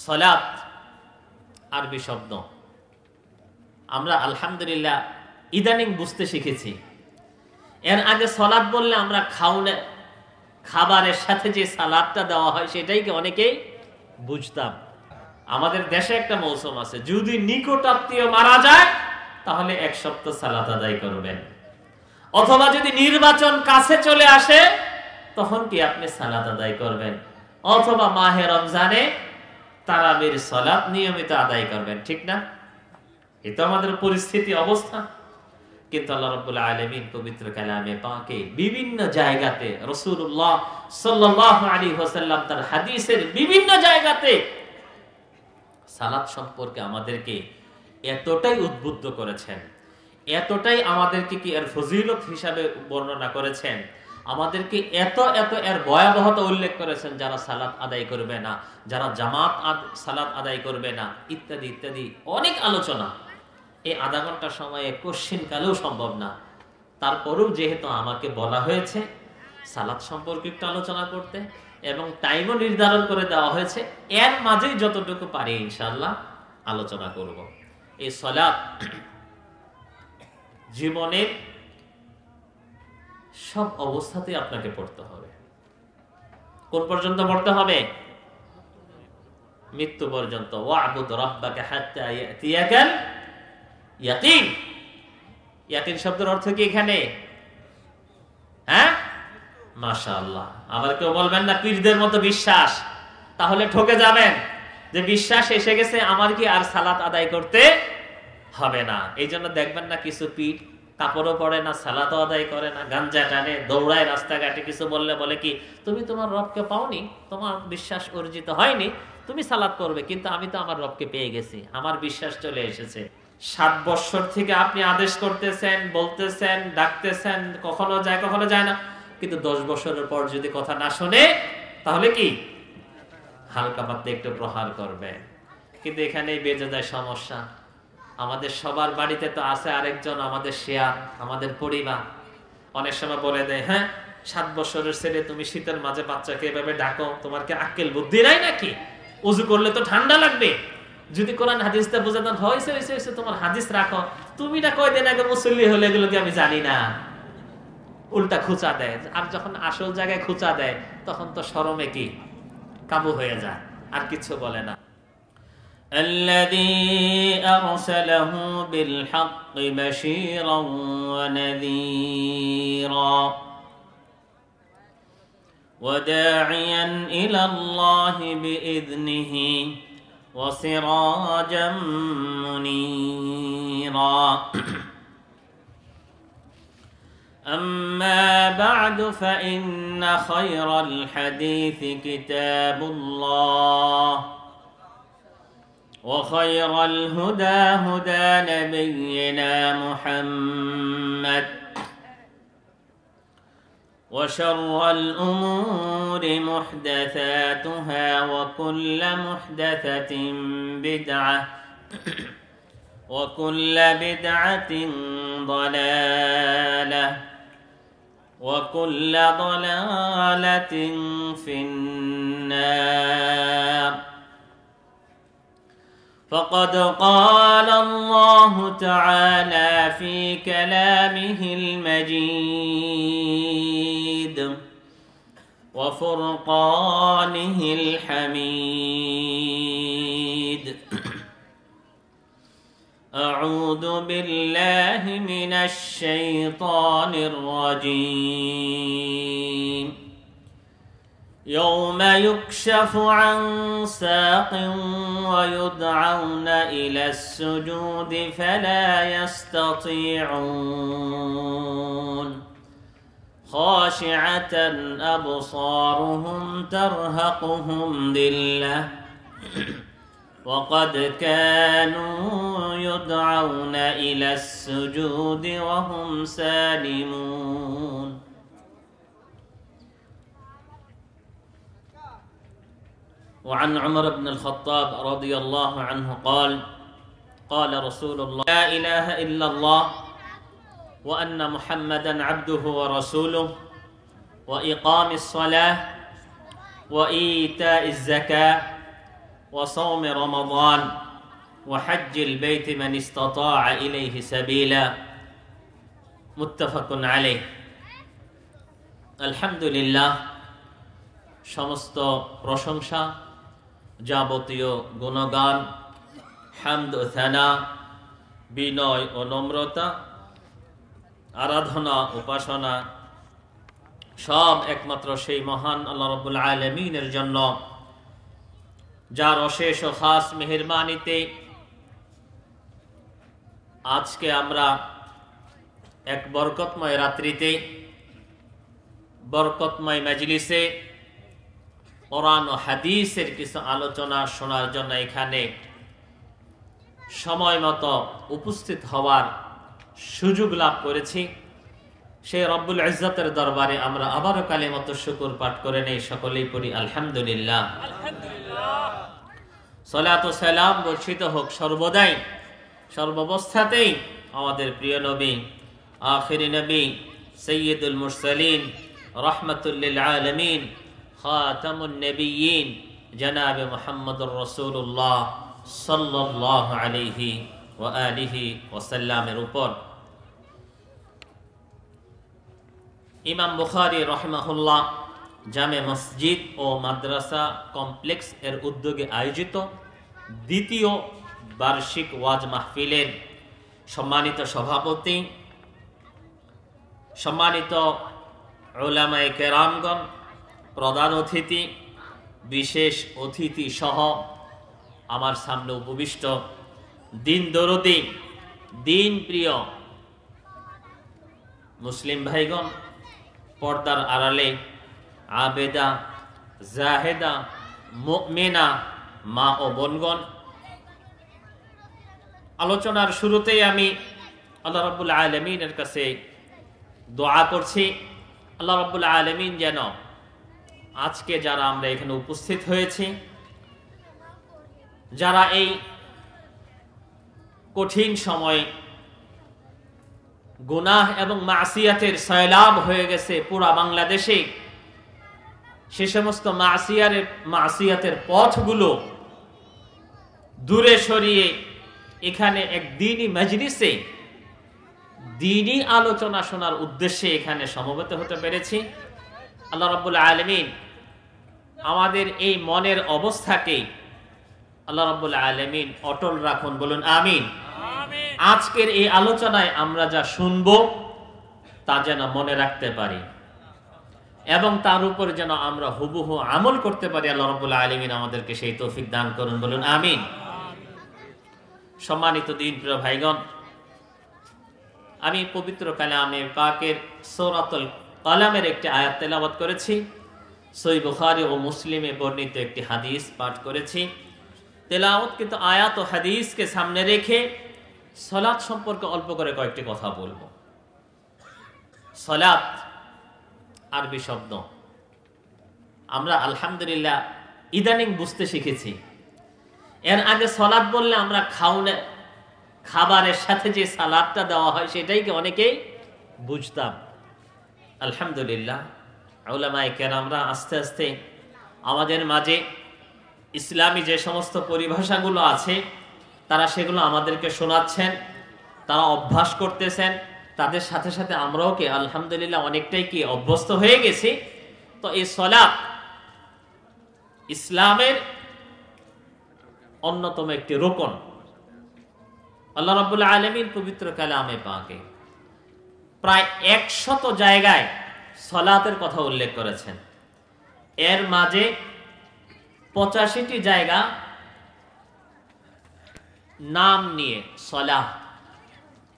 সালাত আরবি শব্দ। আমরা আলহামদুলিল্লাহ ইদানিং বুঝতে শিখেছি। এর আগে সালাত বললে আমরা খাবারের সাথে যে সালাদটা দেওয়া হয় সেটাই কি অনেকেই বুঝতাম। আমাদের দেশে একটা মৌসুম আছে, যদি নিকট আত্মীয় মারা যায় তাহলে এক সপ্তাহ সালাত আদায় করবেন, অথবা যদি নির্বাচন কাছে চলে আসে তখন কি আপনি সালাত আদায় করবেন, অথবা মাহে রমজানে তারাবির সালাত নিয়মিত আদায় করবেন। ঠিক না? এটা আমাদের পরিস্থিতি, অবস্থা। কিন্তু আল্লাহ রাব্বুল আলামিন পবিত্র কালামে পাকে বিভিন্ন জায়গাতে, রাসূলুল্লাহ সাল্লাল্লাহু আলাইহি ওয়াসাল্লাম তার হাদিসের বিভিন্ন জায়গাতে সালাত সম্পর্কে আমাদেরকে এতটাই উদ্বুদ্ধ করেছেন, এতটাই আমাদেরকে কি এর ফজিলত হিসাবে বর্ণনা করেছেন, আমাদেরকে এত এর ভয়াবহতা উল্লেখ করেছেন, যারা সালাত আদায় করবে না, যারা জামাত সালাত আদায় করবে না, ইত্যাদি ইত্যাদি অনেক আলোচনা। এই আধা ঘন্টা সময়ে কোশ্চিন কালেও সম্ভব না। তারপরেও যেহেতু আমাকে বলা হয়েছে সালাত সম্পর্কে একটু আলোচনা করতে, এবং টাইমও নির্ধারণ করে দেওয়া হয়েছে, এর মাঝেই যতটুকু পারি ইনশাআল্লাহ আলোচনা করব। এই সালাত জীবনের সব অবস্থাতে আপনাকে পড়তে হবে। কোন পর্যন্ত পড়তে হবে? মৃত্যু পর্যন্ত। ওয়া'বুদ রাব্বাকা হাত্তা ইয়াতিয়াকাল ইয়াকিন। ইয়াকিন শব্দের অর্থ কি এখানে? হ্যাঁ, মাশাআল্লাহ। আবার কেউ বলবেন না পীরদের মতো বিশ্বাস, তাহলে ঠকে যাবেন যে বিশ্বাস এসে গেছে, আমার কি আর সালাত আদায় করতে হবে না। এই জন্য দেখবেন না কিছু পীর কাপড়ও পরে না, সালাতও আদায় করে না, গাঞ্জা টানে, দৌড়ায় রাস্তাঘাটে, কিছু বললে বলে কি তুমি তোমার রবকে পাওনি, তোমার বিশ্বাস অর্জিত হয়নি, তুমি সালাত করবে, কিন্তু আমি তো আমার রবকে পেয়ে গেছি, আমার বিশ্বাস চলে এসেছে। 7 বছর থেকে আপনি আদেশ করতেছেন, বলতেছেন, ডাকতেছেন, কখনো যায় কখনো যায় না, কিন্তু 10 বছরের পর যদি কথা না শোনে তাহলে কি হালকা পাতলা একটু প্রহার করবে। কিন্তু এখানেই বেজে যায় সমস্যা। আমাদের সবার বাড়িতে তো আছে আরেকজন আমাদের শেয়ার, আমাদের পরিবার। অনেক সময় বলে দেয়, হ্যাঁ 7 বছরের ছেলে, তুমি শীতের মাঝে বাচ্চাকে এভাবে ডাকো, তোমার কি আক্কেল বুদ্ধি নাই নাকি? ওযু করলে তো ঠান্ডা লাগবে। যদি কোরআন হাদিসটা বোঝাতেন, হয়েছে হয়েছে হয়েছে, তোমার হাদিস রাখো, তুমি না কয়দিন আগে মুসল্লি হলে, এগুলো কি আমি জানি না। উল্টা খুচা দেয়। আর যখন আসল জায়গায় খুচা দেয় তখন তো শরমে কি কাবু হয়ে যায়, আর কিছু বলে না। الذي أرسله بالحق بشيرا ونذيرا وداعيا إلى الله بإذنه وسراجا منيرا أما بعد فإن خير الحديث كتاب الله وخير الهدى هدى نبينا محمد وشر الأمور محدثاتها وكل محدثة بدعة وكل بدعة ضلالة وكل ضلالة في النار فقد قال الله تعالى في كلامه المجيد وفرقانه الحميد أعوذ بالله من الشيطان الرجيم يوم يكشف عن ساق ويدعون إلى السجود فلا يستطيعون خاشعة أبصارهم ترهقهم ذلة وقد كانوا يدعون إلى السجود وهم سالمون وعن عمر بن الخطاب رضي الله عنه قال قال رسول الله لا إله إلا الله وأن محمدا عبده ورسوله وإقام الصلاة وإيتاء الزكاة وصوم رمضان وحج البيت من استطاع إليه سبيلا মুত্তাফাকুন আলাইহ। আলহামদুলিল্লাহ, সমস্ত প্রশংসা, যাবতীয় গুণগান, হামদ ও থানা, বিনয় ও নম্রতা, আরাধনা উপাসনা সব একমাত্র সেই মহান আল্লাহ রাব্বুল আলামিনের জন্য, যার অশেষ ও খাস মেহেরবানিতে আজকে আমরা এক বরকতময় রাত্রিতে, বরকতময় মজলিসে কোরআন ও হাদিসের কিছু আলোচনা শোনার জন্য এখানে সময় মতো উপস্থিত হওয়ার সুযোগ লাভ করেছি। সেই রব্বুল ইজ্জতের দরবারে আমরা আবারও কালিমাত শুকর পাঠ করে নেই, সকলেই পড়ি আলহামদুলিল্লাহ। সালাত ও সালাম বর্ষিত হোক সর্বদাই সর্বাবস্থাতেই আমাদের প্রিয় নবী, আখিরি নবী, সৈয়দুল মুরসালিন, রাহমাতুল লিল আলামিন, খাতামুন নবিয়্যিন, জনাবে মুহাম্মদুর রাসূলুল্লাহ সাল্লাল্লাহু আলাইহি ওয়া আলিহি ওয়াসাল্লামের উপর। ইমাম বুখারী রাহিমাহুল্লাহ জামে মসজিদ ও মাদ্রাসা কমপ্লেক্স এর উদ্যোগে আয়োজিত দ্বিতীয় বার্ষিক ওয়াজ মাহফিলের সম্মানিত সভাপতি, সম্মানিত উলামায়ে কেরামগণ, প্রধান অতিথি, বিশেষ অতিথি সহ আমার সামনে উপবিষ্ট দিন দরদি, দিন প্রিয় মুসলিম ভাইগণ, পর্দার আড়ালে আবেদা, জাহেদা, মুমিনা মা ও বোনগণ, আলোচনার শুরুতেই আমি আল্লাহ রাব্বুল আলামিনের কাছে দোয়া করছি, আল্লাহ রাব্বুল আলামিন যেন আজকে যারা আমরা এখানে উপস্থিত হয়েছি, যারা এই কঠিন সময় গুনাহ এবং মাসিয়াতের সয়লাব হয়ে গেছে পুরা বাংলাদেশে, সে সমস্ত মাসিয়াতের পথগুলো দূরে সরিয়ে এখানে এক দ্বীনি মজলিসে দ্বীনি আলোচনা শোনার উদ্দেশ্যে এখানে সমবেত হতে পেরেছি। আল্লাহ রাব্বুল আলামিন আমাদের এই মনের অবস্থাকে আল্লাহ রাব্বুল আলামিন অটল রাখুন, বলুন আমিন। আজকের এই আলোচনায় আমরা যা শুনবো তা যেন মনে রাখতে পারি এবং তার উপর যেন আমরা হুবহু আমল করতে পারি। আল্লাহ রাব্বুল আলামিন আমাদেরকে সেই তৌফিক দান করুন, বলুন আমিন। সম্মানিত দিন প্রিয় ভাইগণ, আমি পবিত্র কালামে পাকের সূরাতুল কালামের একটি আয়াত তেলাওয়াত করেছি, সহিহ বুখারী ও মুসলিমে বর্ণিত একটি হাদিস পাঠ করেছি। তেলাওয়াতকৃত আয়াত ও হাদিসকে সামনে রেখে সালাত সম্পর্কে অল্প করে কয়েকটি কথা বলবো। সালাত আরবি শব্দ, আমরা আলহামদুলিল্লাহ ইদানিং বুঝতে শিখেছি। এর আগে সালাত বললে আমরা খাবারের সাথে যে সালাদটা দেওয়া হয় সেটাই কি অনেকেই বুঝতাম। আলহামদুলিল্লাহ উলামায়ে কেরামরা আস্তে আস্তে আমাদের মাঝে ইসলামী যে সমস্ত পরিভাষাগুলো আছে তারা সেগুলো আমাদেরকে শোনাচ্ছেন, তারা অভ্যাস করতেছেন। তাদের সাথে সাথে আমরাও কি আলহামদুলিল্লাহ অনেকটাই কি অভ্যস্ত হয়ে গেছি। তো এই সালাত ইসলামের অন্যতম একটি রোকন। আল্লাহ রাব্বুল আলামিন পবিত্র কালামে পাকে প্রায় 100 জায়গায় সালাতের কথা উল্লেখ করেছেন। এর মাঝে 85টি জায়গা নাম নিয়ে সালাহ,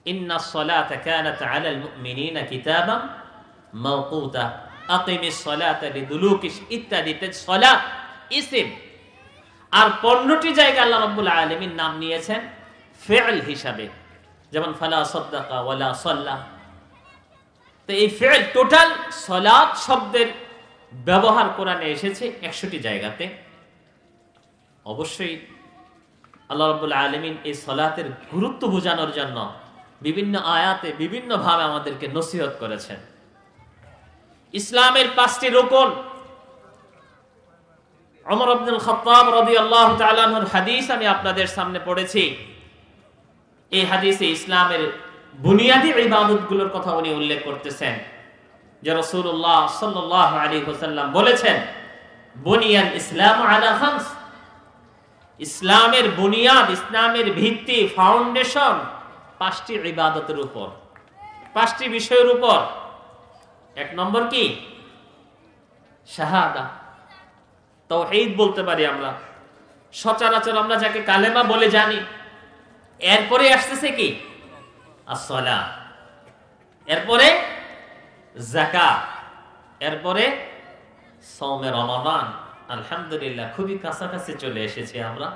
ইন্নাস সালাতা কানাত আলাল মুমিনিনা কিতাবাম মাওকুতা, আকিমিস সালাতা লিদুলুকিশ ইত্যাদিতে সালাত ইসম। আর 15টি জায়গা আল্লাহ রাব্বুল আলামিন নাম নিয়েছেন ফি'ল হিসাবে, যেমন ফালা সাদ্দাকা ওয়ালা সাল্লা। তো এই ফি'ল টোটাল সালাত শব্দের ব্যবহার কোরআনে এসেছে 100টি জায়গাতে। অবশ্যই আল্লাহ রাব্বুল আলামিন এই সালাতের গুরুত্ব বোঝানোর জন্য বিভিন্ন আয়াতে বিভিন্ন ভাবে আমাদেরকে নসিহত করেছেন। ইসলামের 5টি রুকন ওমর ইবনুল খাত্তাব রাদিয়াল্লাহু তাআলা আনহুর হাদিস আমি আপনাদের সামনে পড়েছি। এই হাদিসে ইসলামের বুনিয়াদী ইবাদতগুলোর কথা উনি উল্লেখ করতেছেন যে রাসূলুল্লাহ সাল্লাল্লাহু আলাইহি ওয়াসাল্লাম বলেছেন, বুনিয়াল ইসলামু আলা খামস, ইসলামের বুনিয়াদ, ইসলামের ভিত্তি, ফাউন্ডেশন 5টি ইবাদতের উপর, 5টি বিষয়ের উপর। এক নম্বর কি? শাহাদা, তাওহীদ বলতে পারি আমরা, সচরাচর আমরা যাকে কালেমা বলে জানি। এরপরে আসতেছে কি? as-সালাহ, এরপরে যাকাত, এরপরে সাওমে রমাদান। আলহামদুলিল্লাহ খুবই কাছাকাছি চলে এসেছি আমরা।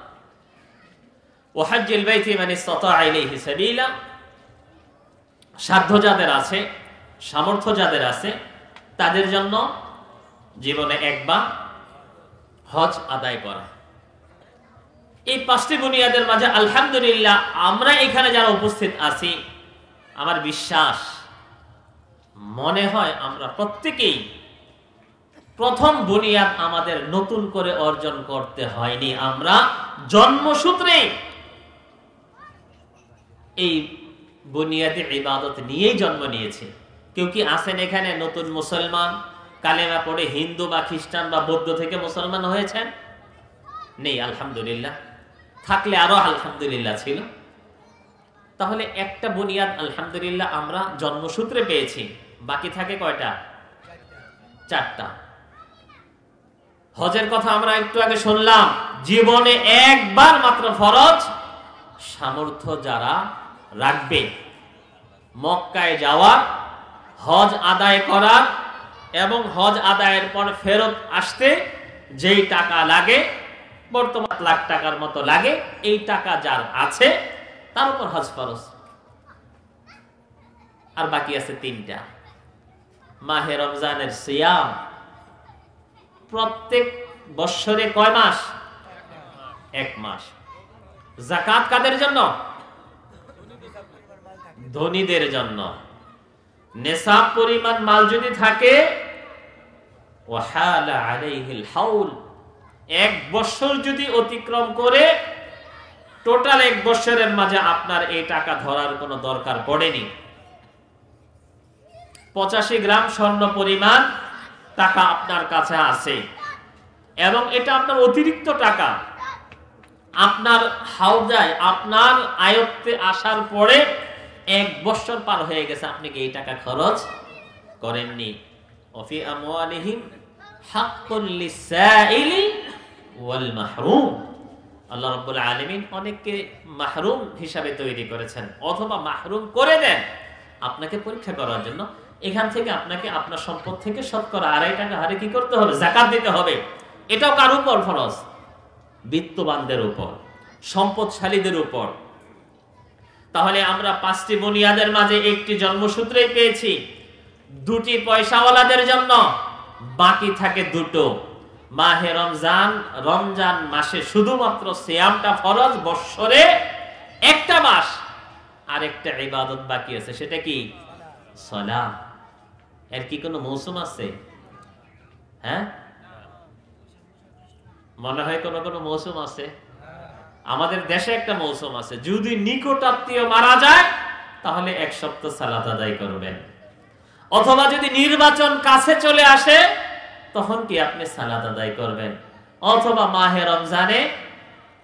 ওয়া হজ্জুল বাইতি মান ইসতাতা ইলাইহি সাবিলা, সাধ্য যাদের আছে, সামর্থ্য যাদের আছে, তাদের জন্য জীবনে একবার হজ আদায় করা। এই 5টি বুনিয়াদের মাঝে আলহামদুলিল্লাহ আমরা এখানে যারা উপস্থিত আছি, আমার বিশ্বাস, মনে হয় আমরা প্রত্যেকেই প্রথম বুনিয়াদ আমাদের নতুন করে অর্জন করতে হয়নি। আমরা জন্মসূত্রে এই বুনিয়াদি ইবাদত নিয়েই জন্ম নিয়েছি। কেউ কি আছেন এখানে নতুন মুসলমান, কালেমা পড়ে হিন্দু বা খ্রিস্টান বা বৌদ্ধ থেকে মুসলমান হয়েছেন? নেই, আলহামদুলিল্লাহ। থাকলে আরো আলহামদুলিল্লাহ ছিল। তাহলে একটা বুনিয়াদ আলহামদুলিল্লাহ আমরা জন্মসূত্রে পেয়েছি। বাকি থাকে কয়টা? 4টা। হজের কথা আমরা একটু আগে শুনলাম, জীবনে একবার মাত্র ফরজ। সামর্থ্য যারা রাখবে মক্কায় যাওয়ার, হজ আদায় করার এবং হজ আদায়ের পর ফেরত আসতে যেই টাকা লাগে, বর্তমান লাখ টাকার মতো লাগে, এই টাকা যার আছে তার উপর হজ ফরজ। আর বাকি আছে 3টা। মাহে রমজানের সিয়াম, প্রত্যেক বৎসরে কয় মাস? 1 মাস। যাকাত কাদের জন্য? ধনীদের জন্য। নেসাব পরিমাণ মাল যদি থাকে, ওয়াহালা আলাইহিল হাউল, 1 বৎসর যদি অতিক্রম করে, টোটাল 1 বৎসরের মাঝে আপনার এই টাকা ধরার কোনো দরকার পড়েনি। 85 গ্রাম স্বর্ণ পরিমাণ টাকা আপনার কাছে আছে এবং এটা আপনার অতিরিক্ত টাকা, আপনার হাওজায়, আপনার আয়ত্তে আসার পরে 1 বৎসর পার হয়ে গেছে, আপনি কি এই টাকা খরচ করেননি। ওয়াফি আমওয়ালিহিম হাক্কুল লিসাইলি ওয়াল মাহরুম। আল্লাহ রাব্বুল আলামিন অনেককে মাহরুম হিসাবে তৈরি করেছেন, অথবা মাহরুম করে দেন আপনাকে পরীক্ষা করার জন্য। এখান থেকে আপনাকে আপনার সম্পদ থেকে শতকরা 2.5 টাকা হারে কি করতে হবে? যাকাত দিতে হবে। এটাও কার উপর ফরজ? বিত্তবানদের উপর, সম্পদশালীদের উপর। তাহলে আমরা 5টি বুনিয়াদের মাঝে একটি জন্মসূত্রেই পেয়েছি, 2টি পয়সাওয়ালাদের জন্য, বাকি থাকে 2টো। মাহে রমজান, রমজান মাসে শুধুমাত্র সিয়ামটা ফরজ, বৎসরে 1টা মাস। আর একটা ইবাদত বাকি আছে, সেটা কি? সালাহ। এর কি কোনো মৌসুম আছে? হ্যাঁ, মনে হয় কোনো কোনো মৌসুম আছে। আমাদের দেশে একটা মৌসুম আছে, যদি নিকট আত্মীয় মারা যায় তাহলে 1 সপ্তাহ সালাত আদায় করবেন, অথবা যদি নির্বাচন কাছে চলে আসে তখন কি আপনি সালাত আদায় করবেন, অথবা মাহে রমজানে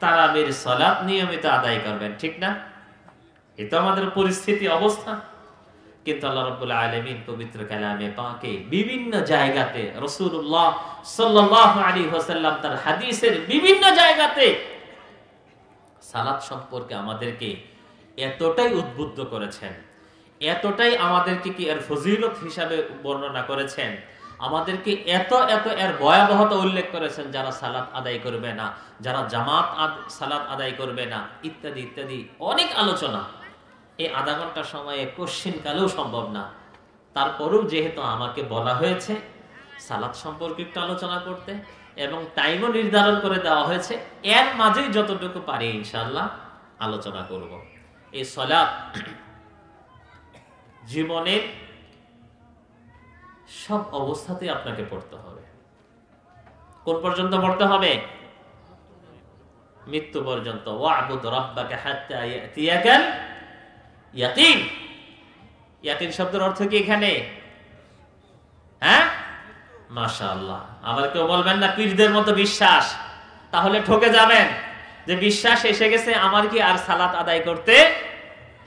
তারাবির সালাত নিয়মিত আদায় করবেন। ঠিক না? এটা আমাদের পরিস্থিতি, অবস্থা। কিন্তু আল্লাহ রাব্বুল আলামিন পবিত্র কালামে পাকে বিভিন্ন জায়গাতে, রাসূলুল্লাহ সাল্লাল্লাহু আলাইহি ওয়াসাল্লাম তার হাদিসের বিভিন্ন জায়গাতে সালাত সম্পর্কে আমাদেরকে এতটাই উদ্বুদ্ধ করেছেন, এতটাই আমাদেরকে কি এর ফজিলত হিসাবে বর্ণনা করেছেন, আমাদেরকে এত এত এর ভয়াবহতা উল্লেখ করেছেন, যারা সালাত আদায় করবে না, যারা জামাত সালাত আদায় করবে না, ইত্যাদি ইত্যাদি অনেক আলোচনা। এই আধা ঘন্টা সময়ে কোশ্চিন কালেও সম্ভব না। তারপরেও যেহেতু আমাকে বলা হয়েছে সালাত সম্পর্কে একটু আলোচনা করতে, এবং টাইমও নির্ধারণ করে দেওয়া হয়েছে, এর মাঝেই যতটুকু পারি ইনশাআল্লাহ আলোচনা করব। এই সালাত জীবনের সব অবস্থাতে আপনাকে পড়তে হবে। কোন পর্যন্ত পড়তে হবে? মৃত্যু পর্যন্ত। ওয়া'বুদ রাব্বাকা হাত্তা ইয়াতিয়াকাল ইয়াকিন। ইয়াকিন শব্দের অর্থ কি এখানে? হ্যাঁ, মাশাআল্লাহ। আবার কেউ বলবেন না পীরদের মতো বিশ্বাস, তাহলে ঠকে যাবেন যে বিশ্বাস এসে গেছে, আমার কি আর সালাত আদায় করতে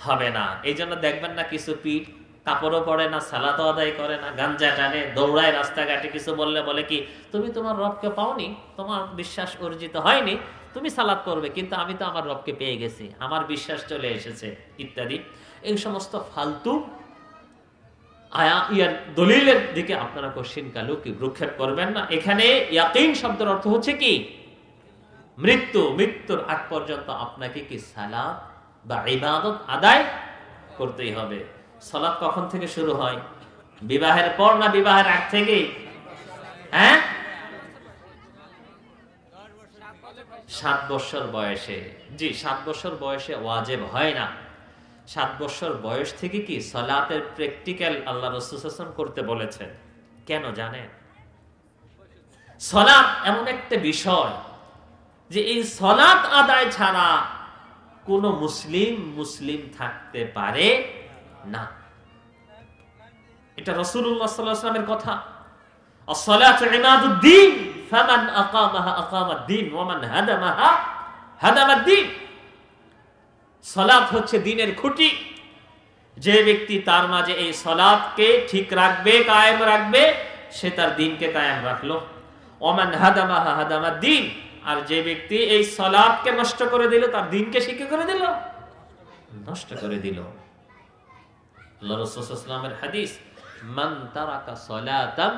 হবে না। এই জন্য দেখবেন না কিছু পীর কাপড়ও পরে না, সালাতও আদায় করে না, গাঞ্জা টানে, দৌড়ায় রাস্তাঘাটে, কিছু বললে বলে কি তুমি তোমার রবকে পাওনি, তোমার বিশ্বাস অর্জিত হয়নি, তুমি সালাত করবে, কিন্তু আমি তো আমার রবকে পেয়ে গেছি, আমার বিশ্বাস চলে এসেছে ইত্যাদি। এই সমস্ত ফালতু ইয়ার দলিলের দিকে আপনারা কোশ্চিন কালু কি ভ্রুক্ষেপ করবেন না। এখানে ইয়াকিন শব্দের অর্থ হচ্ছে কি? মৃত্যু। মৃত্যুর আগ পর্যন্ত আপনাকে কি সালাত বা ইবাদত আদায় করতেই হবে। সালাত কখন থেকে শুরু হয়? বিবাহের পর না বিবাহের আগ থেকে? হ্যাঁ, 7 বছর বয়সে। জি, 7 বছর বয়সে ওয়াজিব হয় না। 7 বছর বয়স থেকে কি সালাতের প্র্যাকটিক্যাল আল্লাহ রাসূল সাল্লাল্লাহু আলাইহি ওয়াসাল্লাম করতে বলেছেন। কেন জানেন? সালাত এমন একটা বিষয় যে এই সালাত আদায় ছাড়া কোন মুসলিম থাকতে পারে না। এটা রাসূলুল্লাহ সাল্লাল্লাহু আলাইহি ওয়াসাল্লামের কথা। as-salatu imaduddin faman aqamaha aqamad-din wa man hadamaha hadamad-din। সালাত হচ্ছে দ্বীনের খুঁটি। যে ব্যক্তি তার মাঝে এই সালাতকে ঠিক রাখবে, কায়েম রাখবে, সে তার দ্বীনকে কায়েম রাখলো। ওয়া মান হাদামাহা হাদামাদ-din। আর যে ব্যক্তি এই সালাতকে নষ্ট করে দিল, তার দ্বীনকে শিক্ষা করে দিল, নষ্ট করে দিল। আল্লাহ রাসূল সাল্লাল্লাহু আলাইহি ওয়াসাল্লামের হাদিস, মান তারাকা সালাতান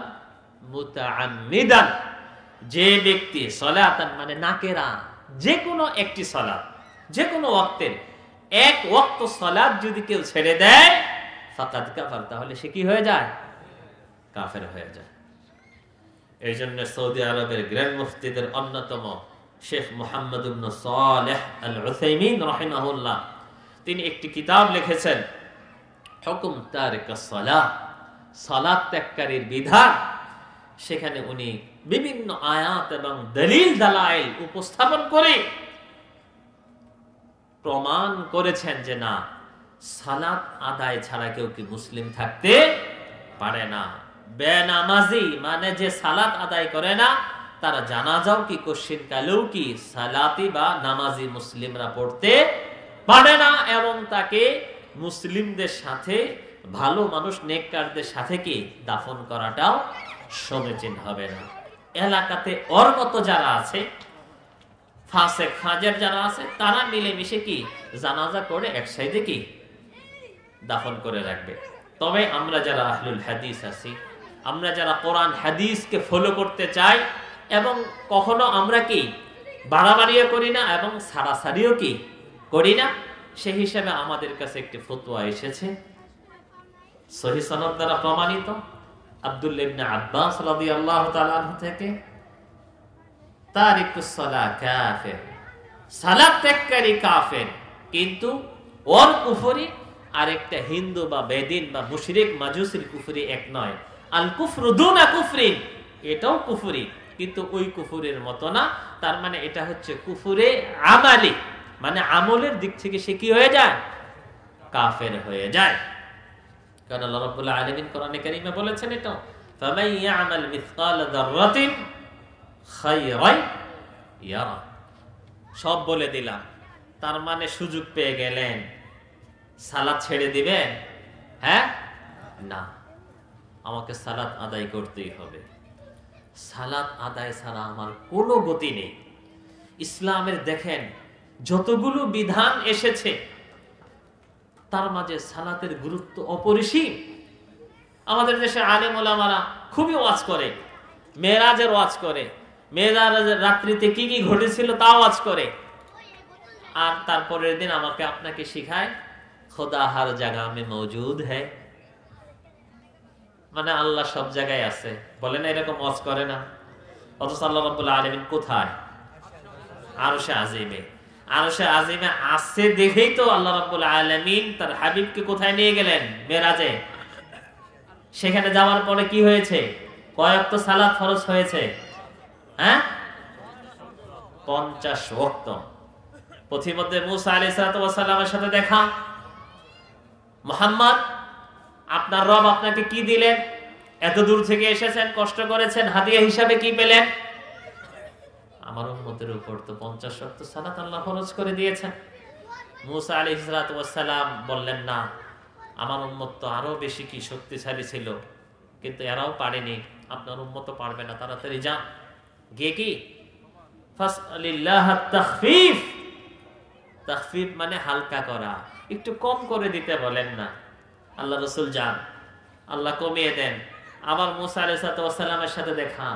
মুতাআম্মিদান। যে ব্যক্তি সালাতান মানে নাকেরা, যে কোনো একটি সালাত, যে কোনো ওয়াক্তের এক ওয়াক্ত সালাত যদি কেউ ছেড়ে দেয়, ফাকাদ কাফার, তাহলে সে কি হয়ে যায়? কাফের হয়ে যায়। এই জন্য সৌদি আরবের গ্র্যান্ড মুফতিদের অন্যতম শেখ মুহাম্মদ ইবনে সালেহ আল উসাইমিন রাহিমাহুল্লাহ, তিনি একটি কিতাব লিখেছেন, হুকুম তারিকাস সালাহ, সালাত ত্যাগকারীর বিধান। সেখানে উনি বিভিন্ন আয়াত এবং দলিল দালাইল উপস্থাপন করে প্রমাণ করেছেন যে না, সালাত আদায় ছাড়া কেউ কি মুসলিম থাকতে পারে না। বেনামাজি মানে যে সালাত আদায় করে না, তারা জানাজাও কি কোশ্চিন কালেও কি সালাতি বা নামাজি মুসলিমরা পড়তে পারে না, এবং তাকে মুসলিমদের সাথে, ভালো মানুষ নেককারদের সাথে কি দাফন করাটাও সমীচীন হবে না। এলাকাতে ওর মতো যারা আছে, ফাসেক ফাজের যারা আছে, তারা মিলেমিশে কি জানাজা করে এক সাইডে কি দাফন করে রাখবে। তবে আমরা যারা আহলুল হাদিস আছি, আমরা যারা কোরআন হাদিসকে ফলো করতে চাই, এবং কখনো আমরা কি বাড়াবাড়িও করি না এবং সারাসারিও কি করি না, সেই হিসাবে আমাদের কাছে একটি ফতোয়া এসেছে সহিহ সনদ দ্বারা প্রমাণিত, আব্দুল্লাহ ইবনে আব্বাস রাদিয়াল্লাহু তাআলা আনহু থেকে, তারিকুস সালাহ কাফির, সালাত ত্যাগকারী কাফের, কিন্তু ওর কুফরি আর একটা হিন্দু বা বেদিন বা মুশরিক মাজুসির কুফরি এক নয়। আল কুফরু দুনা কুফরিন, এটাও কুফরি, কিন্তু ওই কুফরের মতো না। তার মানে এটা হচ্ছে কুফরে আমালি, মানে আমলের দিক থেকে সে কি হয়ে যায়? কাফের হয়ে যায়। কারণ আল্লাহ রাব্বুল আলামিন কোরআনে কারীমে বলেছেন এটা, ফামান ইয়ামাল মিসকালা যাররাতিন খায়রান ইয়ারা। সব বলে দিলাম, তার মানে সুযোগ পেয়ে গেলেন, সালাত ছেড়ে দিবেন? হ্যাঁ, না, আমাকে সালাত আদায় করতেই হবে। সালাত আদায় ছাড়া আমার কোনো গতি নেই। ইসলামের দেখেন যতগুলো বিধান এসেছে, তার মাঝে সালাতের গুরুত্ব অপরিসীম। আমাদের দেশে আলেম ওলামারা খুবই ওয়াজ করে, মেরাজের ওয়াজ করে, মেরাজের রাত্রিতে কি কি ঘটেছিল তা ওয়াজ করে, আর তারপরের দিন আমাকে আপনাকে শিখায় খোদা হার জায়গা মে মৌজুদ হ্যায়, মানে আল্লাহ সব জায়গায় আছে। বলে না, এরকম ওয়াজ করে না? অথচ আল্লাহ রাব্বুল আলামিন কোথায়? আরশে আজিমে। আরশে আজিমে আছে দেখেই তো আল্লাহ রাব্বুল আলামিন তার হাবিবকে কোথায় নিয়ে গেলেন? মেরাজে। সেখানে যাওয়ার পরে কি হয়েছে? কয়েক তো সালাত ফরজ হয়েছে। হ্যাঁ 50 ওয়াক্ত। পথিমধ্যে মুসা আলাইহিস সালামের সাথে দেখা, মুহাম্মদ আপনার রব আপনাকে কি দিলেন, এত দূর থেকে এসেছেন, কষ্ট করেছেন, হাদিয়া হিসাবে কি পেলেন? আমার উম্মতের উপর তো 50 ওয়াক্ত সালাত আল্লাহ ফরজ করে দিয়েছেন। মুসা আলাইহিস সালাম বললেন, না, আমার উম্মত তো আরো বেশি কি শক্তিশালী ছিল, কিন্তু এরাও পারেনি, আপনার উম্মত পারবে না, তাড়াতাড়ি যান গিয়ে কি ফাসআলিল্লাহ তাখফিফ, তাখফিফ মানে হালকা করা, একটু কম করে দিতে বলেন না। আল্লাহ রাসূল যান, আল্লাহ কমিয়ে দেন, আবার মুসা আলাইহিস সালামের সাথে দেখা,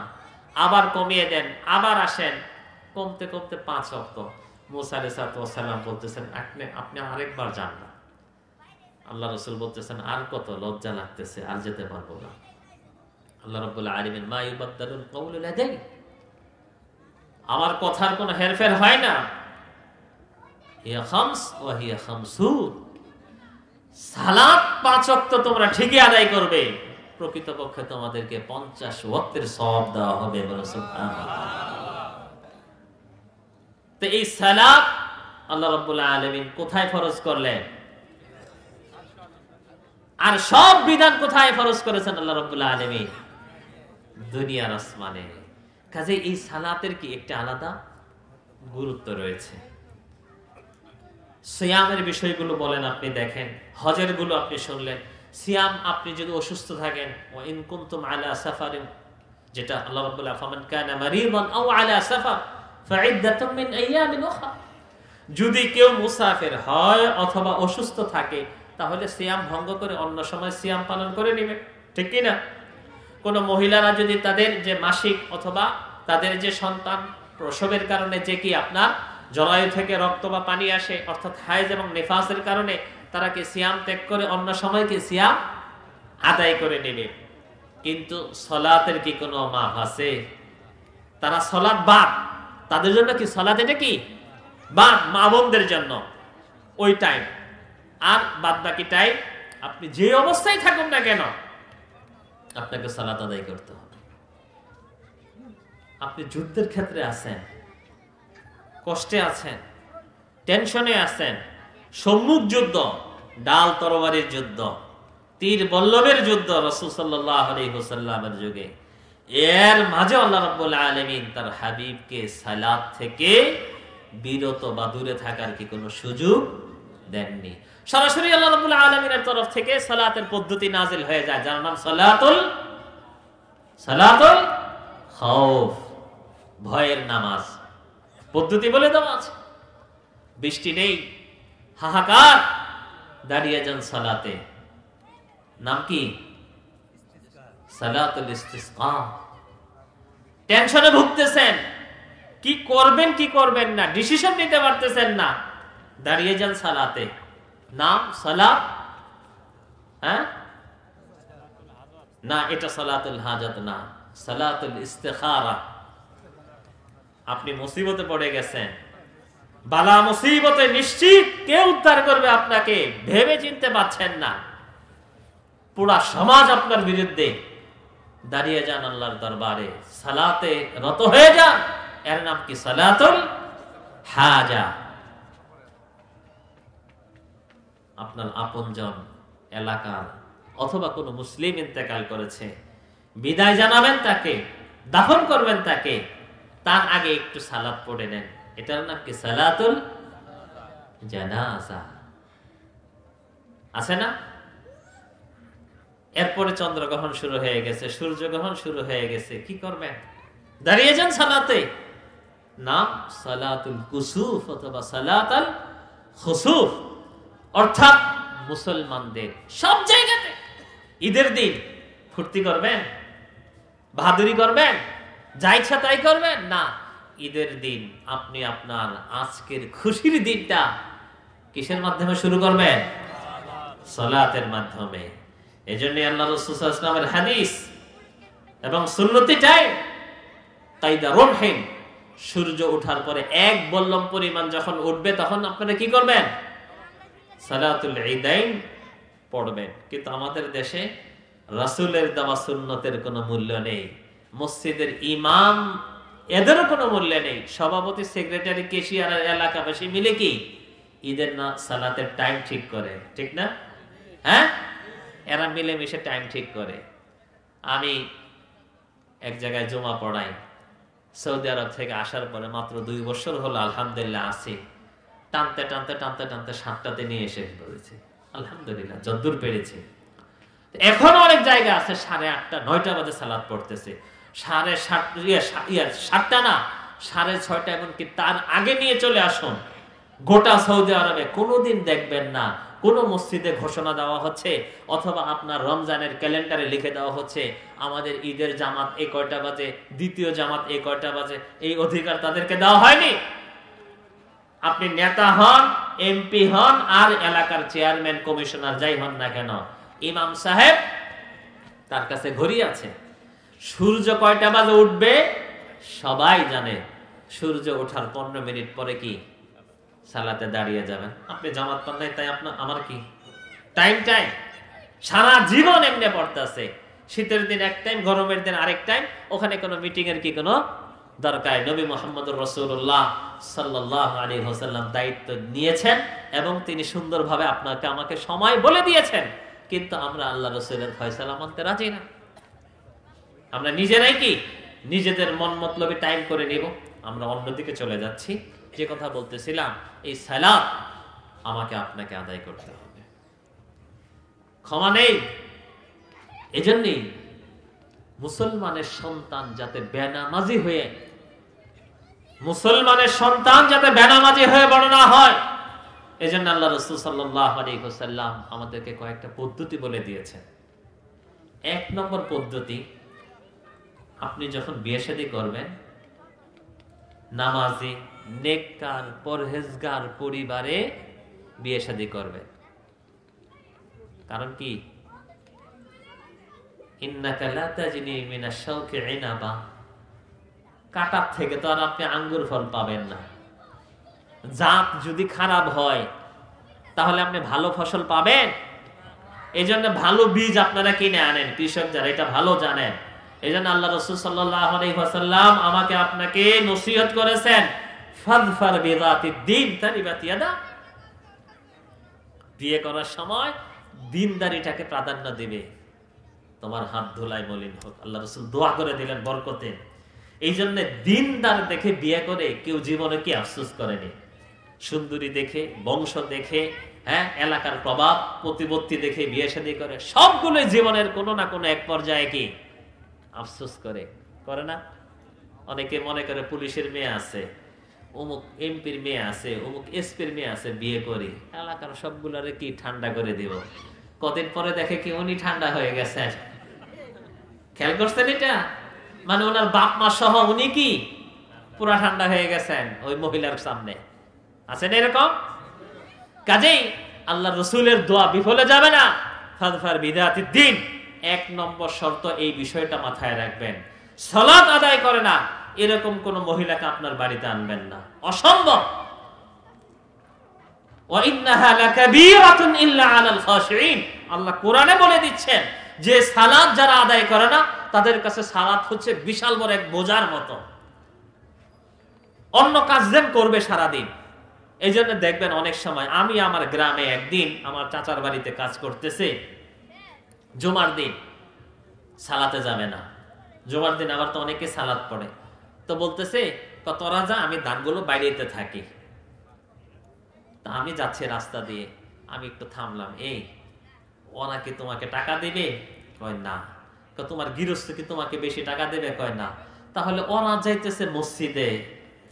আবার কমিয়ে দেন, আবার আসেন, কমতে কমতে 5 ওয়াক্ত। মুসা আলাইহিস সালাম বলতেছেন, আপনি আরেকবার যান না। আল্লাহ রাসূল বলতেছেন, আর কত, লজ্জা লাগতেছে, আর যেতে পারবো না। আল্লাহ রাব্বুল আলামিন, মা ইউবাদদালুল কাউলু লাদাই, আমার কথার কোনো হেরফের হয় না। হিয়া খামস ওয়া হিয়া খামসুন, সালাত 5 ওয়াক্ত তোমরা ঠিকই আদায় করবে, প্রকৃতপক্ষে তোমাদেরকে 50 ওয়াক্তের সওয়াব দেওয়া হবে। সুবহানাল্লাহ। তো এই সালাত আল্লাহ রাব্বুল আলামিন কোথায় ফরজ করলেন, আর সব বিধান কোথায় ফরজ করেছেন আল্লাহ রাব্বুল আলামিন? দুনিয়ার আসমানে। কাজে এই সালাতের কি একটা আলাদা গুরুত্ব রয়েছে। সিয়ামের বিষয়গুলো বলেন, আপনি দেখেন, হজের গুলো আপনি শুনলেন। সিয়াম আপনি যদি অসুস্থ থাকেন, ওয়া ইন কুনতুম আলা সাফারিন, যেটা আল্লাহ রাব্বুল আলামিন, ফামান কানা মারিদান আও আলা সাফার ফাইদ্দাতুম মিন আইয়ামিন উখরা, যদি কেউ মুসাফির হয় অথবা অসুস্থ থাকে, তাহলে সিয়াম ভঙ্গ করে অন্য সময় সিয়াম পালন করে নেবে, ঠিক কি না? কোন মহিলারা যদি তাদের যে মাসিক অথবা তাদের যে সন্তান প্রসবের কারণে যে কি আপনার জরায়ু থেকে রক্ত বা পানি আসে, অর্থাৎ হায়েজ এবং নিফাসের কারণে তারা কি সিয়াম ত্যাগ করে অন্য সময় কি সিয়াম আদায় করে নেবে। কিন্তু সালাতের কি কোনো মাপ আছে? তারা সালাত বাদ, তাদের জন্য কি সালাত এটা কি বাদ, মা বোনদের জন্য ওই টাইম। আর বাদ বাকি টাইম আপনি যে অবস্থায় থাকুন না কেন, আপনাকে সালাত আদায় করতে হবে। আপনি যুদ্ধের ক্ষেত্রে আছেন, কষ্টে আছেন, টেনশনে আছেন, সম্মুখ যুদ্ধ, ডাল তরবারির যুদ্ধ, তীর বল্লভের যুদ্ধ রাসূল সাল্লাল্লাহু আলাইহি ওয়াসাল্লামের যুগে, এর মাঝে আল্লাহ রাব্বুল আলামিন তার হাবিবকে সালাত থেকে বিরত বা দূরে থাকার কি কোনো সুযোগ দেননি। সরাসরি আল্লাহ রাব্বুল আলামিনের তরফ থেকে সালাতের পদ্ধতি নাজিল হয়ে যায়, যার নাম সালাতুল খাউফ, ভয়ের নামাজ। পদ্ধতি বলে দেওয়া আছে, বৃষ্টি নেই, হাহাকার, দাঁড়িয়ে যান সালাতে, নাম কি সালাতুল ইস্তিসকা। টেনশনে ভুগতেছেন, কি করবেন কি করবেন না, ডিসিশন নিতে পারতেছেন না, দাঁড়িয়ে যান সালাতে, নাম সালাত। হ্যাঁ না, এটা সালাতুল হাজাত না, সালাতুল ইস্তিখারা। আপনি মুসিবতে পড়ে গেছেন, বালা মুসিবতে নিশ্চিত কে উদ্ধার করবে আপনাকে ভেবে চিনতে পারছেন না, পুরা সমাজ আপনার বিরুদ্ধে, দাঁড়িয়ে যান আল্লাহর দরবারে, সালাতে রত হয়ে যান, এর নাম কি সালাতুল হাজা। আপনার আপনজন, এলাকার অথবা কোনো মুসলিম ইন্তেকাল করেছে, বিদায় জানাবেন তাকে, দাফন করবেন তাকে, তার আগে একটু সালাত পড়ে নেন, এটার নাম কি সালাতুল জানাজা। আছে না? এরপরে চন্দ্রগ্রহণ শুরু হয়ে গেছে, সূর্যগ্রহণ শুরু হয়ে গেছে, কি করবেন? দাঁড়িয়ে যান সালাতে, নাম সালাতুল কুসুফ অথবা সালাতুল খুসুফ। অর্থাৎ মুসলমানদের সব জায়গাতে ঈদের দিন ফুর্তি করবেন, বাহাদুরি করবেন, যা ইচ্ছা তাই করবেন না। ঈদের দিন আপনি আপনার আজকের খুশির দিনটা কিসের মাধ্যমে শুরু করবেন? সালাতের মাধ্যমে। এজন্য আল্লাহ রাসূল সাল্লাল্লাহু আলাইহি ওয়াসাল্লামের হাদিস এবং সুন্নতিটাই কায়দা রুমহিন, সূর্য ওঠার পরে এক বল্লম পরিমাণ যখন উঠবে তখন আপনারা কি করবেন? সালাতুল ঈদাইন পড়বেন। কিন্তু আমাদের দেশে রাসূলের দেওয়া সুন্নতের কোনো মূল্য নেই। মসজিদের ইমাম এদেরও কোনো মূল্য নেই। সভাপতি, সেক্রেটারি, কেশিয়ার আর এলাকাবাসী মিলে কি ঈদের না সালাতের টাইম ঠিক করে, ঠিক না? হ্যাঁ, এরা মিলে মিশে টাইম ঠিক করে। আমি এক জায়গায় জমা পড়াই, সৌদি আরব থেকে আসার পরে মাত্র 2 বছর হলো, আলহামদুলিল্লাহ আছি। টানতে টানতে টানতে টানতে 7টাতে নিয়ে এসে পড়েছি, আলহামদুলিল্লাহ যদ্দূর পেরেছি। এখনো অনেক জায়গা আছে 8:30 9টা বাজে সালাত পড়তেছে, 7:30 না 6:30, এমনকি তার আগে নিয়ে চলে আসুন। গোটা সৌদি আরবে কোনোদিন দেখবেন না কোন মসজিদে ঘোষণা দেওয়া হচ্ছে অথবা আপনার রমজানের ক্যালেন্ডারে লিখে দেওয়া হচ্ছে আমাদের ঈদের জামাত এই কয়টা বাজে, দ্বিতীয় জামাত এই কয়টা বাজে। এই অধিকার তাদেরকে দেওয়া হয়নি। আপনি নেতা হন, এমপি হন আর এলাকার চেয়ারম্যান, কমিশনার যাই হন না কেন, ইমাম সাহেব তার কাছে ঘড়ি আছে। সূর্য কয়টা বাজে উঠবে সবাই জানে। সূর্য ওঠার 15 মিনিট পরে কি সালাতে দাঁড়িয়ে যাবেন। আপনি জামাত পান নাই, তাই আপনার আমার কি টাইম? সারা জীবন এমনি পড়তেছে। শীতের দিন এক টাইম, গরমের দিন আরেক টাইম। ওখানে কোনো মিটিং এর কি কোনো দরকার? নবী মুহাম্মদুর রাসূলুল্লাহ সাল্লাল্লাহু আলাইহি ওয়াসাল্লাম দায়িত্ব নিয়েছেন এবং তিনি সুন্দরভাবে আপনাকে আমাকে সময় বলে দিয়েছেন, কিন্তু আমরা আল্লাহ রাসূলের ফয়সালা মানতে রাজি না। আমরা নিজেরাই কি নিজেদের মন মতলবি টাইম করে নিব, আমরা অন্যদিকে চলে যাচ্ছি। যে কথা বলতেছিলাম, এই সালাত আমাকে আপনাকে আদায় করতে হবে, ক্ষমা নেই। এজন্যই মুসলমানের সন্তান যাতে বেনামাজি হয়ে বড় না হয়, এজন্য আল্লাহ রাসূল সাল্লাল্লাহু আলাইহি ওয়াসাল্লাম আমাদেরকে কয়েকটা পদ্ধতি বলে দিয়েছেন। 1 নম্বর পদ্ধতি, আপনি যখন বিয়ে শাদী করবেন, নামাজি, নেককার, পরহেজগার পরিবারে বিয়ে শাদী করবেন। কারণ কি? ইন্নাকা লা তাজনি মিনাশ শাওকি ইনাবা, কাটার থেকে তো আর আপনি আঙ্গুর ফল পাবেন না। জাত যদি খারাপ হয় তাহলে আপনি ভালো ফসল পাবেন? এজন্য ভালো বীজ আপনারা কিনে আনেন, কৃষক যারা এটা ভালো জানেন। এজন্য আল্লাহ রাসূল সাল্লাল্লাহু আলাইহি ওয়াসাল্লাম আমাকে আপনাকে নসিহত করেছেন, ফাযফার বিযাতিদ দ্বীন তারিবাত ইয়াদা। বিয়ে করার সময় দ্বীনদারিটাকে প্রাধান্য দিবে, তোমার হাত ধুলাই মলিন হোক। আল্লাহ রাসূল দোয়া করে দিলেন বরকতে। এই জন্য দ্বীনদার দেখে বিয়ে করে কেউ জীবনে কি আফসোস করেনি। সুন্দরী দেখে, বংশ দেখে, হ্যাঁ, এলাকার প্রভাব প্রতিপত্তি দেখে বিয়ে শাদী করে। সবগুলো জীবনের কোনো না কোনো এক পর্যায়ে কি আফসোস করে না? অনেকে মনে করে পুলিশের মেয়ে আছে, অমুক এমপির মেয়ে আছে, অমুক এসপির মেয়ে আছে, বিয়ে করি, এলাকার সবগুলোরে কি ঠান্ডা করে দিব। কদিন পরে দেখে কি উনি ঠান্ডা হয়ে গেছেন। খেয়াল করছেন এটা? মানে ওনার বাপ মা সহ উনি কি পুরা ঠান্ডা হয়ে গেছেন ওই মহিলার সামনে। আছেন এরকম? কাজেই আল্লাহ রসুলের দোয়া বিফলে যাবে না। ফাযফার বিযাতিদ দ্বীন, 1 নম্বর শর্ত এই বিষয়টা মাথায় রাখবেন। সালাত আদায় করে না এরকম কোন মহিলাকে আপনার বাড়িতে আনবেন না, অসম্ভব। ওয়া ইন্নাহা লাকাবীরাতুন ইল্লা আলাল খাশিঈন, আল্লাহ কোরআনে বলে দিচ্ছেন যে সালাত যারা আদায় করে না তাদের কাছে সালাত হচ্ছে বিশাল বড় এক বোঝার মতো। অন্য কাজ যেন করবে সারাদিন। এই জন্য দেখবেন অনেক সময়, আমি আমার গ্রামে একদিন আমার চাচার বাড়িতে কাজ করতেছে, জুমার দিন সালাতে যাবে না। জুমার দিন আবার তো অনেকে সালাত পড়ে, তো বলতেছে তোরা যা, আমি ধানগুলো বাইরেতে থাকি। তা আমি যাচ্ছি রাস্তা দিয়ে, আমি একটু থামলাম, এই ওরা কি তোমাকে টাকা দিবে? কয় না। তোমার গৃহস্থ কি তোমাকে বেশি টাকা দেবে? কয় না। তাহলে ওরা যাইতেছে মসজিদে,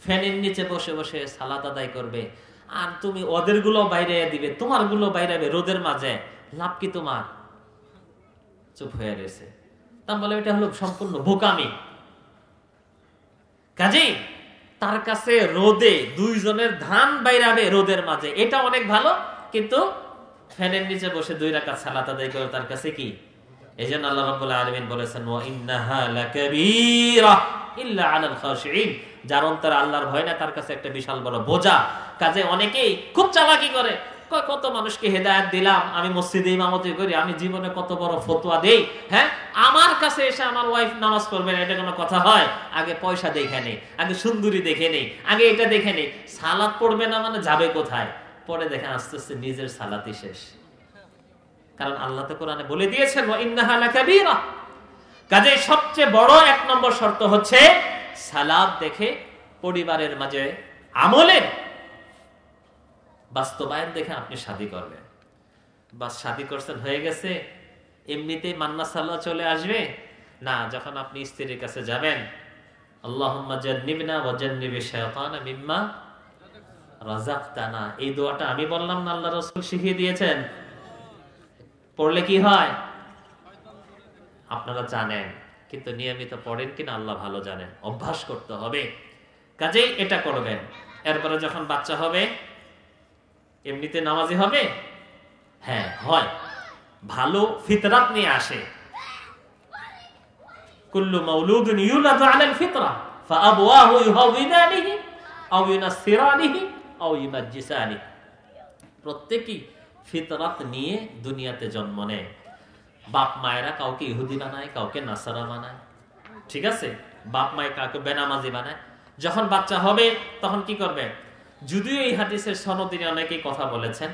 ফ্যানের নিচে বসে বসে সালাত আদায় করবে, আর তুমি ওদের গুলো বাইরে দিবে, তোমার গুলো বাইরে রোদের মাঝে, লাভ কি তোমার? চুপ হয়ে রয়েছে। তা বলে এটা হলো সম্পূর্ণ বোকামি। কাজেই তার কাছে রোদে 2 জনের ধান বাইরাবে রোদের মাঝে, এটা অনেক ভালো, কিন্তু ফ্যানের নিচে বসে 2 রাকাত সালাত আদায় করে তার কাছে কি? এজন্য আল্লাহ রাব্বুল আলামিন বলেছেন, ওয়া ইন্নাহা লাকাবীরা ইল্লা আলাল খাশিঈন, যার অন্তরে আল্লাহর ভয় না তার কাছে একটা বিশাল বড় বোঝা। কাজে অনেকেই খুব চালাকি করে, কত মানুষকে হেদায়েত দিলাম, আমি মসজিদে ইমামতি করি, আমি জীবনে কত বড় ফতোয়া দেই, হ্যাঁ আমার কাছে এসে আমার ওয়াইফ নামাজ পড়বে না, এটা কোনো কথা হয়? আগে পয়সা দেখে নেই, আগে সুন্দরী দেখে নেই, আগে এটা দেখে নেই। সালাত পড়বে না মানে যাবে কোথায়? পরে দেখেন আস্তে আস্তে নিজের সালাতই শেষ। কারণ আল্লাহ তো কোরআনে বলে দিয়েছেন ওয়া ইন্নাহা লাকাবীরা। কাজেই সবচেয়ে বড় 1 নম্বর শর্ত হচ্ছে সালাত দেখে পরিবারের মাঝে আমলের বাস্তবায়ন দেখে আপনি শাদী করবেন। বাস শাদী করছেন, হয়ে গেছে, এমনিতেই মান্না সাল্লাহ চলে আসবে না। যখন আপনি স্ত্রীর কাছে যাবেন, আল্লাহুম্মা জান্নিবনা ওয়া জান্নিবি শাইতানা মিম্মা রাযাকতানা, এই দোয়াটা আমি বললাম না, আল্লাহ রাসূল শিখিয়ে দিয়েছেন। পড়লে কি হয় আপনারা জানেন, কিন্তু নিয়মিত পড়েন কিনা আল্লাহ ভালো জানেন। অভ্যাস করতে হবে। কাজেই এটা করবেন। এরপরে যখন বাচ্চা হবে, এমনিতে নামাজি হবে? হ্যাঁ হয়, ভালো ফিতরাত নিয়ে আসে। কুল্লু মাউলুদুন ইউলাদু আলাল ফিতরা ফাআবওয়াহু ইউহাউইদানিহি আও ইউনাসসিরানিহি আও ইউমাজ্জিসানিহি। প্রত্যেকই ফিতরাত নিয়ে দুনিয়াতে জন্ম নেয়। বাপ মায়েরা কাউকে ইহুদি বানায়, কাউকে নাসারা বানায়, ঠিক আছে? বাপ মায়ে কাউকে বেনামাজি বানায়। যখন বাচ্চা হবে তখন কি করবে? যদিও এই হাদিসের সনদে অনেকেই কথা বলেছেন,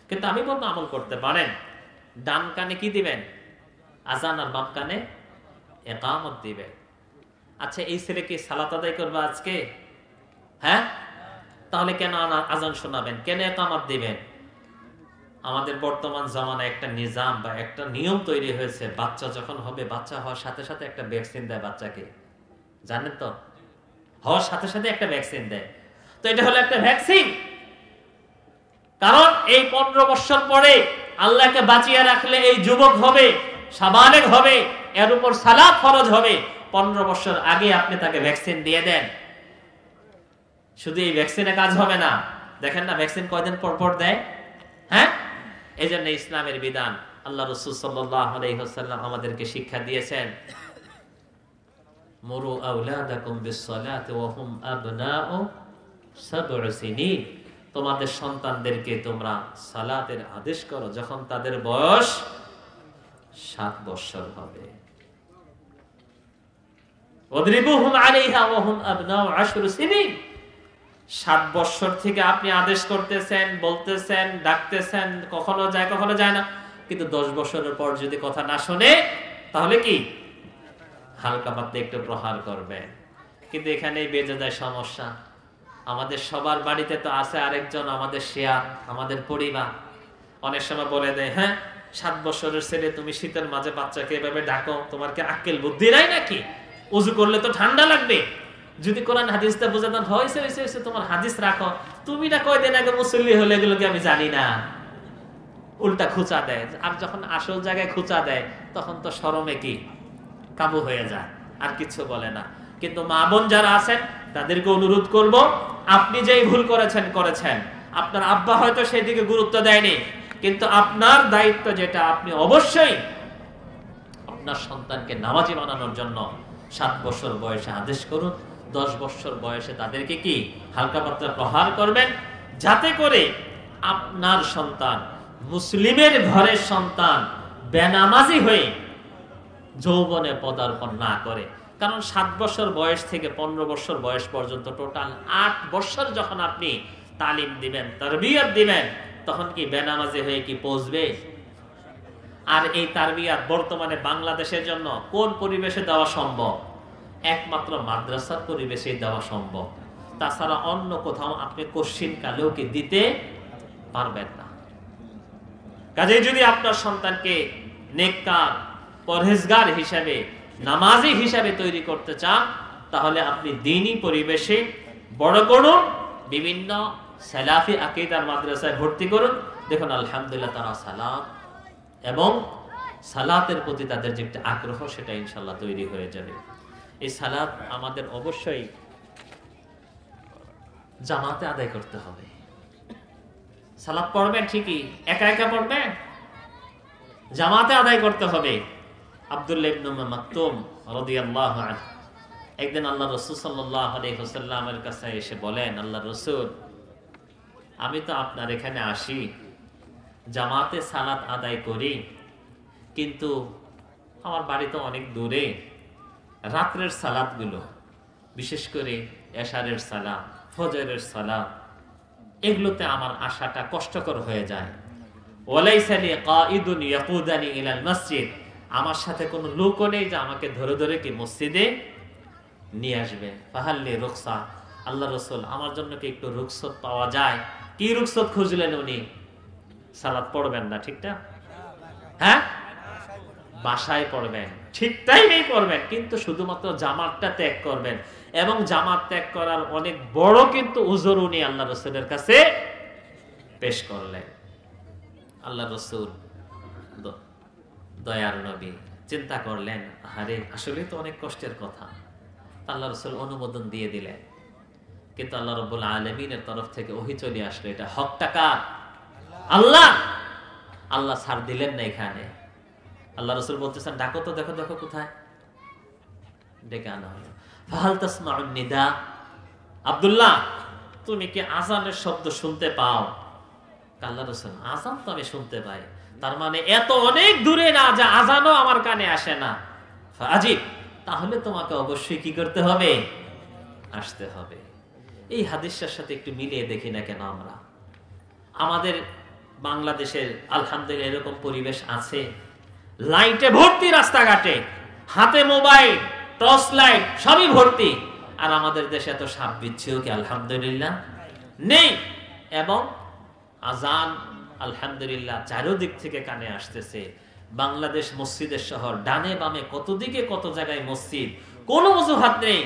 কিন্তু আমি বলবো আমল করতে পারেন। ডান কানে কি দিবেন? আজান, আর বাম কানে ইকামত দিবেন। আচ্ছা, এই ছেলে কি সালাত আদায় করবে আজকে? হ্যাঁ, তাহলে কেন আজান শোনাবেন, কেন ইকামত দিবেন? আমাদের বর্তমান জামানায় একটা নিজাম বা একটা নিয়ম তৈরি হয়েছে, বাচ্চা যখন হবে, বাচ্চা হওয়ার সাথে সাথে একটা ভ্যাকসিন দেয় বাচ্চাকে, জানেন তো? হওয়ার সাথে সাথে একটা ভ্যাকসিন দেয়। তো এটা হলো একটা ভ্যাকসিন। কারণ এই 15 বছর পরে আল্লাহকে বাঁচিয়ে রাখলে এই যুবক হবে, সাবালেগ হবে, এর উপর সালাত ফরজ হবে। 15 বছর আগে আপনি তাকে ভ্যাকসিন দিয়ে দেন। শুধু এই ভ্যাকসিনে কাজ হবে না, দেখেন না ভ্যাকসিন কয়দিন পর পর দেয়। হ্যাঁ, এই জন্য ইসলামের বিধান, আল্লাহ রাসূল সাল্লাল্লাহু আলাইহি ওয়াসাল্লাম আমাদেরকে শিক্ষা দিয়েছেন, মুরু আওলাদাকুম বিসসালাতি ওয়া হুম আবনাউ 7 সিনিন। তোমাদের সন্তানদেরকে তোমরা সালাতের আদেশ করো যখন তাদের বয়স 7 বছর হবে। ওয়াদরিবুহুম আলাইহা ওয়া হুম আবনাউ 10 সিনিন। 7 বছর থেকে আপনি আদেশ করতেছেন, বলতেছেন, ডাকতেছেন, কখনো যায় কখনো যায় না, কিন্তু 10 বছরের পর যদি কথা না শোনে তাহলে কি হালকা পাতলা একটু প্রহার করবে। কিন্তু এখানেই বেজে যায় সমস্যা। আমাদের সবার বাড়িতে তো আছে আরেকজন আমাদের শেয়ার, আমাদের পরিবার। অনেক সময় বলে দেয়, হ্যাঁ 7 বছরের ছেলে, তুমি শীতের মাঝে বাচ্চাকে এভাবে ডাকো, তোমার কি আক্কেল বুদ্ধি নাই নাকি? উজু করলে তো ঠান্ডা লাগবে। যদি কোরআন হাদিসটা বোঝাতেন, হয়েছে হয়েছে হয়েছে, তোমার হাদিস রাখো, তুমি না কয়দিন আগে মুসল্লি হলে, এগুলোকে আমি জানি না। উল্টা খুঁচা দেয়। আর যখন আসল জায়গায় খুঁচা দেয় তখন তো শরমে কি কাবু হয়ে যায়, আর কিছু বলে না। কিন্তু মা বোন যারা আছেন তাদেরকে অনুরোধ করব, আপনি যেই ভুল করেছেন, আপনার আব্বা হয়তো সেই দিকে গুরুত্ব দেয়নি, কিন্তু আপনার দায়িত্ব যেটা, আপনি অবশ্যই আপনার সন্তানকে নামাজি বানানোর জন্য 7 বছর বয়সে আদেশ করুন। 10 বছর বয়সে তাদেরকে কি হালকা পাতলা প্রহার করবেন, যাতে করে আপনার সন্তান, মুসলিমের ঘরের সন্তান, বেনামাজি হয়ে যৌবনে পদার্পণ না করে। কারণ 7 বছর বয়স থেকে 15 বছর বয়স পর্যন্ত টোটাল 8 বছর যখন আপনি তালিম দিবেন, তারবিয়ত দিবেন, তখন কি বেনামাজি হয়ে কি পৌঁছবে? আর এই তারবিয়ত বর্তমানে বাংলাদেশের জন্য কোন পরিবেশে দেওয়া সম্ভব? একমাত্র মাদ্রাসার পরিবেশে দেওয়া সম্ভব। তাছাড়া অন্য কোথাও আপনি কোশ্চিন কালেও কি দিতে পারবেন না। কাজেই যদি আপনার সন্তানকে নেককার, পরহেজগার হিসাবে, নামাজি হিসাবে তৈরি করতে চান, তাহলে আপনি দ্বীনি পরিবেশে বড় করুন, বিভিন্ন সালাফি আকীদার মাদ্রাসায় ভর্তি করুন। দেখুন আলহামদুলিল্লাহ তারা সালাত এবং সালাতের প্রতি তাদের যে একটা আগ্রহ, সেটা ইনশাআল্লাহ তৈরি হয়ে যাবে। এই সালাত আমাদের অবশ্যই জামাতে আদায় করতে হবে। সালাত পড়বেন ঠিকই, একা একা পড়বেন, জামাতে আদায় করতে হবে। আব্দুল্লাহ ইবনে মাকতুম রাদিয়াল্লাহু আনহু একদিন আল্লাহ রাসূল সাল্লাল্লাহু আলাইহি ওয়াসাল্লামের কাছে এসে বলেন, আল্লাহ রাসূল, আমি তো আপনার এখানে আসি, জামাতে সালাত আদায় করি, কিন্তু আমার বাড়ি তো অনেক দূরে। রাত্রের সালাতগুলো, বিশেষ করে এশারের সালাত, ফজরের সালাত, এগুলোতে আমার আসাটা কষ্টকর হয়ে যায়। ওয়ালাইসা লি কাঈদুন ইয়াকুদানি ইলাল মসজিদ, আমার সাথে কোনো লোকও নেই যে আমাকে ধরে ধরে কি মসজিদে নিয়ে আসবে। ফাহাল্লি রুখসা, আল্লাহ রাসূল আমার জন্য কি একটু রুখসত পাওয়া যায়? কি রুখসত খুঁজলেন উনি? সালাত পড়বেন না, ঠিক না? হ্যাঁ, বাসায় পড়বেন, ঠিক টাইমেই পড়বেন, কিন্তু শুধুমাত্র জামাতটা ত্যাগ করবেন। এবং জামাত ত্যাগ করার অনেক বড় কিন্তু উযর উনি আল্লাহ রাসূলের কাছে পেশ করলেন। আল্লাহ রাসূল দয়ার নবী চিন্তা করলেন, আরে আসলে তো অনেক কষ্টের কথা। আল্লাহ রাসূল অনুমোদন দিয়ে দিলেন, কিন্তু আল্লাহ রাব্বুল আলামিনের তরফ থেকে ওহী চলে আসলো, এটা হক টাকা আল্লাহ। আল্লাহ ছাড় দিলেন না এখানে। আল্লাহ রাসূল বলতেছেন, ডাকো তো, দেখো দেখো কোথায়। ডেকে আনা হলো। ফাহাল তাসমাউন নিদা, আব্দুল্লাহ তুমি কি আযানের শব্দ শুনতে পাও? আল্লাহ রাসূল, আযান তো আমি শুনতে পাই, তার মানে এত অনেক দূরে না যে আযানও আমার কানে আসে না। ফাজিব, তাহলে তোমাকে অবশ্যই কি করতে হবে? আসতে হবে। এই হাদিসটার সাথে একটু মিলিয়ে দেখি না কেন আমরা। আমাদের বাংলাদেশের আলহামদুলিল্লাহ এরকম পরিবেশ আছে, লাইটে ভর্তি রাস্তাঘাটে, হাতে মোবাইল, টর্চ লাইট সবই ভর্তি, আর আমাদের দেশে এত সাপ বিচ্ছিও কি আলহামদুলিল্লাহ নেই। এবং আজান আলহামদুলিল্লাহ চারিদিক থেকে কানে আসতেছে। বাংলাদেশ মসজিদের শহর, ডানে বামে কত দিকে কত জায়গায় মসজিদ, কোনো অজুহাত নেই।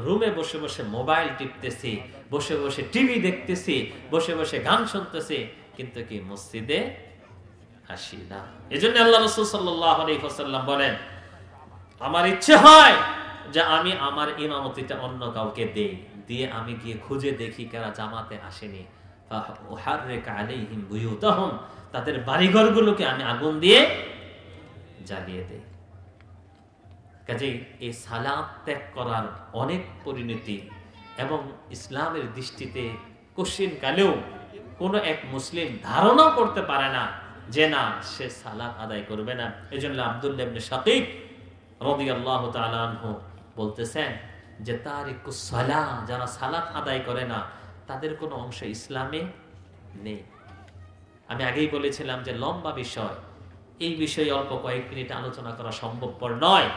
রুমে বসে বসে মোবাইল টিপতেছি, বসে বসে টিভি দেখতেছি, বসে বসে গান শুনতেছি, কিন্তু কি মসজিদে আসি না। এজন্য আল্লাহ রাসূল সাল্লাল্লাহু আলাইহি ওয়াসাল্লাম বলেন, আমার ইচ্ছে হয় যে আমি আমার ইমামতিটা অন্য কাউকে দেই, দিয়ে আমি গিয়ে খুঁজে দেখি কারা জামাতে আসেনি, ফাউহাররিক আলাইহিম বুয়ুতাহুম, তাদের বাড়িঘরগুলোকে আমি আগুন দিয়ে জ্বালিয়ে দেই। কাজেই এই সালাত ত্যাগ করার অনেক পরিণতি, এবং ইসলামের দৃষ্টিতে কঠিন কালেও কোনো এক মুসলিম ধারণা করতে পারে না যে না, সে সালাত আদায় করবে না। এজন্য আব্দুল্লাহ ইবনে শাকীক রাদিয়াল্লাহু তাআলা আনহু বলতেছেন যে তারিকুস সালাহ, যারা সালাত আদায় করে না তাদের কোনো অংশ ইসলামে নেই। আমি আগেই বলেছিলাম যে লম্বা বিষয়, এই বিষয়ে অল্প কয়েক মিনিট আলোচনা করা সম্ভবপর নয়।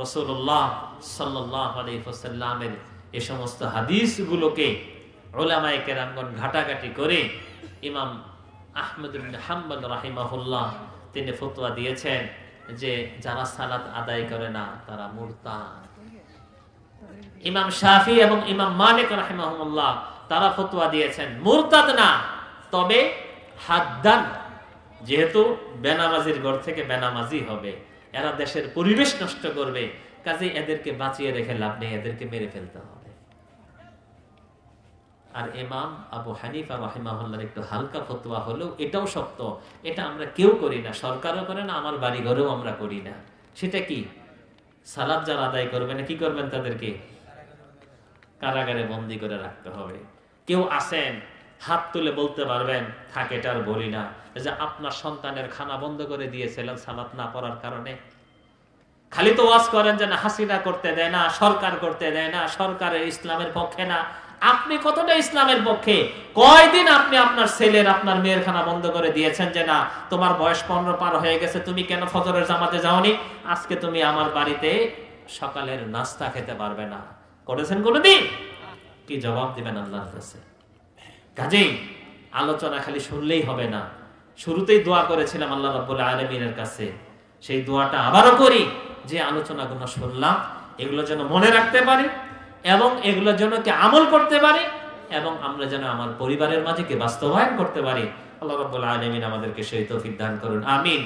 রাসূলুল্লাহ সাল্লাল্লাহু আলাইহি ওয়াসাল্লামের এই সমস্ত হাদিসগুলোকে উলামায়ে কেরামগণ ঘাটাঘাটি করে ইমাম আহমদ ইবনে হাম্বল রাহিমাহুল্লাহ তিনি ফতোয়া দিয়েছেন যে যারা সালাত আদায় করে না তারা মুরতাদ। ইমাম শাফি এবং ইমাম মালিক রাহিমাহুল্লাহ তারা ফতোয়া দিয়েছেন মুরতাদ না, তবে হাদ্দান, যেহেতু বেনামাজির ঘর থেকে বেনামাজি হবে, এরা দেশের পরিবেশ নষ্ট করবে, কাজে এদেরকে বাঁচিয়ে রেখে লাভ নেই, এদেরকে মেরে ফেলতে হবে। আর ইমাম আবু হানিফা রাহিমাহুল্লাহর একটু হালকা ফতোয়া হলেও এটাও সত্য, এটা আমরা কেউ করি না, সরকারও করে না, আমার বাড়ি ঘরেও আমরা করি না। সেটা কি? সালাত যারা আদায় করবে না কি করবেন? তাদেরকে কারাগারে বন্দী করে রাখতে হবে। কেউ আসেন হাত তুলে বলতে পারবেন, থাক এটা আর বলি না, যে আপনার সন্তানের খানা বন্ধ করে দিয়েছিলেন সালাত না পড়ার কারণে। খালি তো ওয়াজ করেন যে না, হাসিনা করতে দেয় না, সরকার করতে দেয় না, সরকারের ইসলামের পক্ষে না। আপনি কতটা ইসলামের পক্ষে? কয়দিন আপনি আপনার ছেলের আপনার মেয়ের খানা বন্ধ করে দিয়েছেন যে না, তোমার বয়স 15 পার হয়ে গেছে, তুমি কেন ফজরের জামাতে যাওনি, আজকে তুমি আমার বাড়িতে সকালের নাস্তা খেতে পারবে না। করেছেন কোনদিন? কি জবাব দিবেন আল্লাহর কাছে? কাজেই আলোচনা খালি শুনলেই হবে না। শুরুতেই দোয়া করেছিলাম আল্লাহ রাব্বুল আলামিনের কাছে, সেই দোয়াটা আবারও করি যে আলোচনাগুলো শুনলাম এগুলো যেন মনে রাখতে পারি, এবং এগুলো যেন কি আমল করতে পারি, এবং আমরা যেন আমার পরিবারের মাঝে কি বাস্তবায়ন করতে পারি। আল্লাহ রাব্বুল আলামিন আমাদেরকে সেই তৌফিক দান করুন, আমিন।